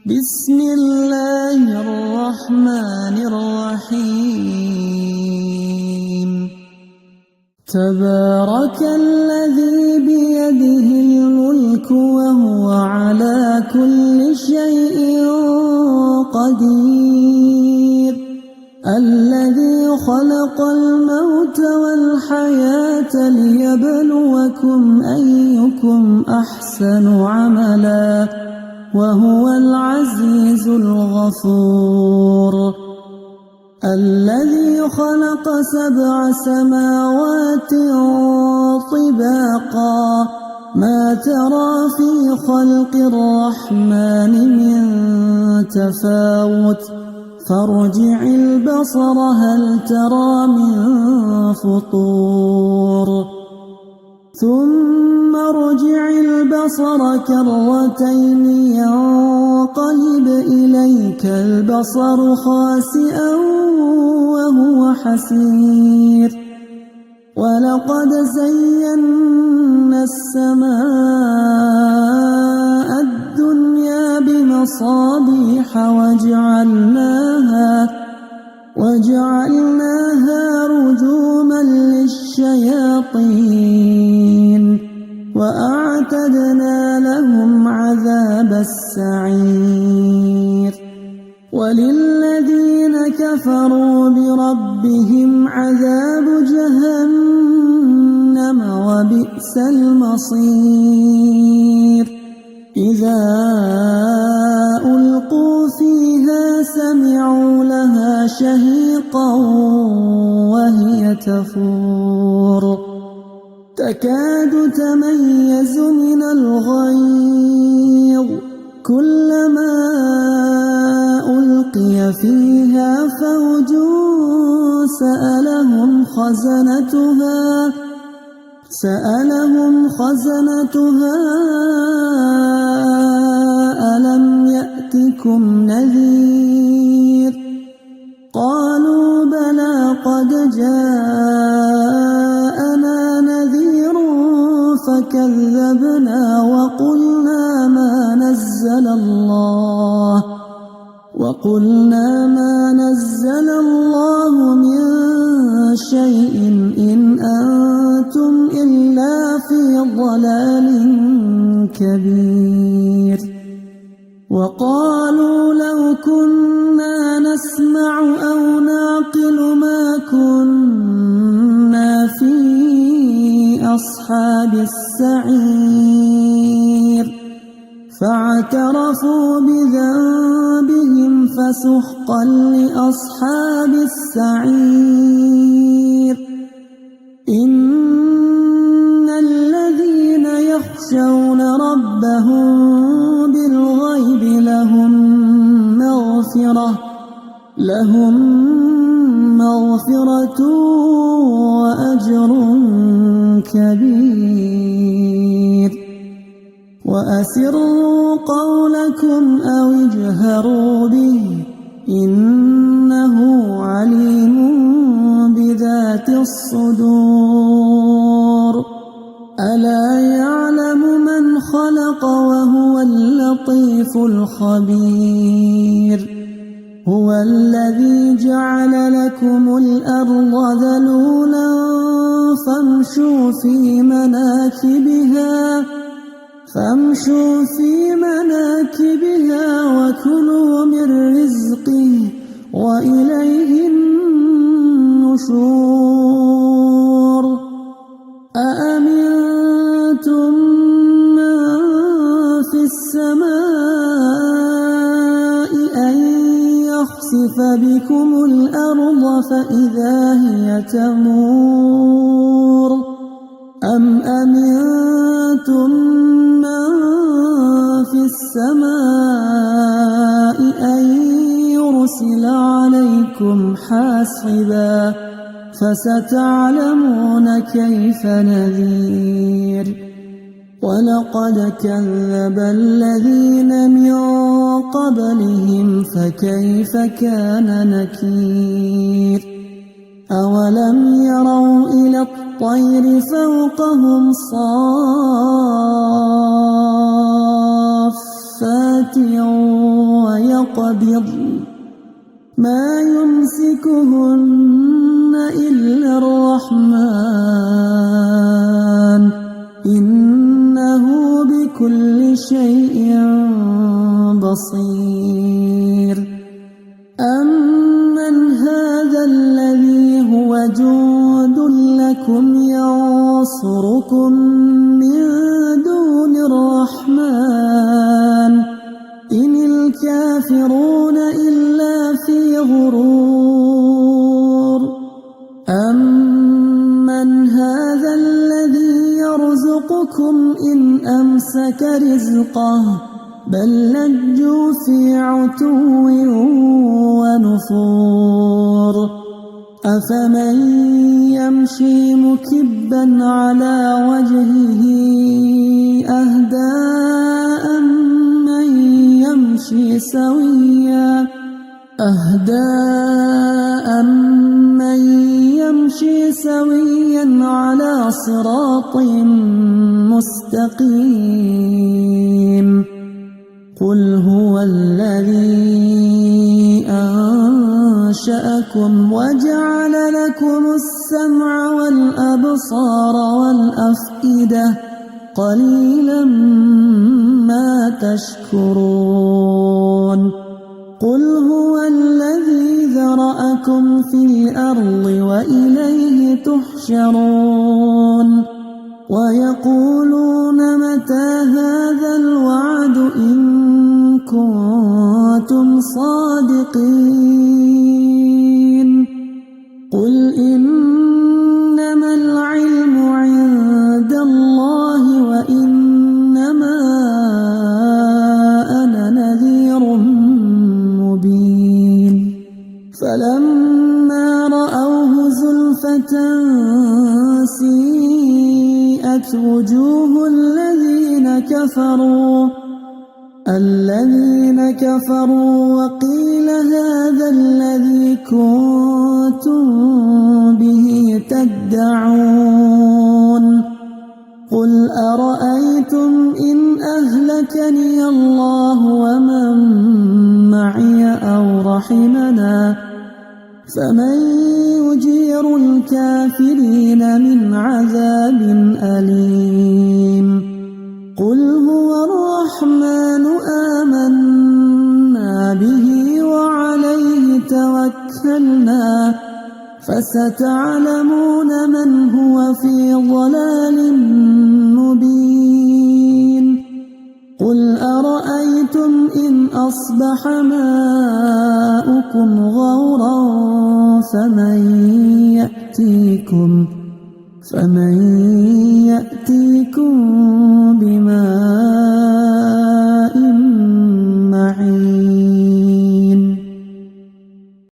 بسم الله الرحمن الرحيم تبارك الذي بيده الملك وهو على كل شيء قدير الذي خلق الموت والحياة ليبلوكم أيكم أحسن عملا وهو العزيز الغفور الذي خلق 7 سماوات طباقا ما ترى في خلق الرحمن من تفاوت فارجع البصر هل ترى من فطور ثم ارجع البصر كرتين ينقلب إليك البصر خاسئا وهو حسير ولقد زينا السماء الدنيا بمصابيح وجعلناها رجوما للشياطين وأعتدنا لهم عذاب السعير وللذين كفروا بربهم عذاب جهنم وبئس المصير إذا ألقوا فيها سمعوا لها شهيقا وهي تفور تكاد تميز من الغيظ كلما ألقي فيها فوج سألهم خزنتها ألم يأتكم نذير قالوا بلى قد جاءنا نذير فكذبنا وقلنا ما نزل الله من شيء إن أنتم إلا في ضلال كبير وقالوا لو كنا نسمع أو نعقل ما كنا في أصحاب السعير فاعترفوا بذنبهم فسحقا لأصحاب السعير إن الذين يخشون ربهم بالغيب لهم مغفرة وأجر كبير وأسروا قولكم أو اجهروا به إنه عليم بذات الصدور ألا يعلم من خلق وهو اللطيف الخبير هو الذي جعل لكم الأرض ذلولا فامشوا في مناكبها وكلوا من رزقه وإليه النشور أأمنتم من في السماء أن يخسف بكم الأرض فإذا هي تمور أم أمنتم من في السماء أن يرسل عليكم حاصبا فستعلمون كيف نذير ولقد كذب الذين من قبلهم فكيف كان نكير أولم يروا إلى الطير فوقهم صافات وقبض ما يمسكهن إلا الرحمن إنه بكل شيء بصير أمن هذا الذي هو جند لكم ينصركم من دون الرحمن إن الكافرون إلا في غرور أمن هذا الذي يرزقكم إن أمسك رزقه بل لجوا في عتو ونفور أفمن يمشي مكبا على وجهه أهدى أمن يمشي سويا على صراط مستقيم قل هو الذي أنشأكم وجعل لكم السمع والأبصار والأفئدة قليلا ما تشكرون قل هو الذي ذرأكم في الأرض وإليه تحشرون ويقولون متى هذا الوعد إن كنتم صادقين قل إنما العلم عند الله وإنما أنا نذير مبين فلما رأوه زلفة سيئت وجوه الذين كفروا وقيل هذا الذي كنتم به تدعون قل أرأيتم إن أهلكني الله ومن معي أو رحمنا فمن يجير الكافرين من عذاب أليم قل هو الرحمن آمنا به وعليه توكلنا فستعلمون من هو في ضلال مبين قل أرأيتم إن أصبح ماؤكم غورا فمن يأتيكم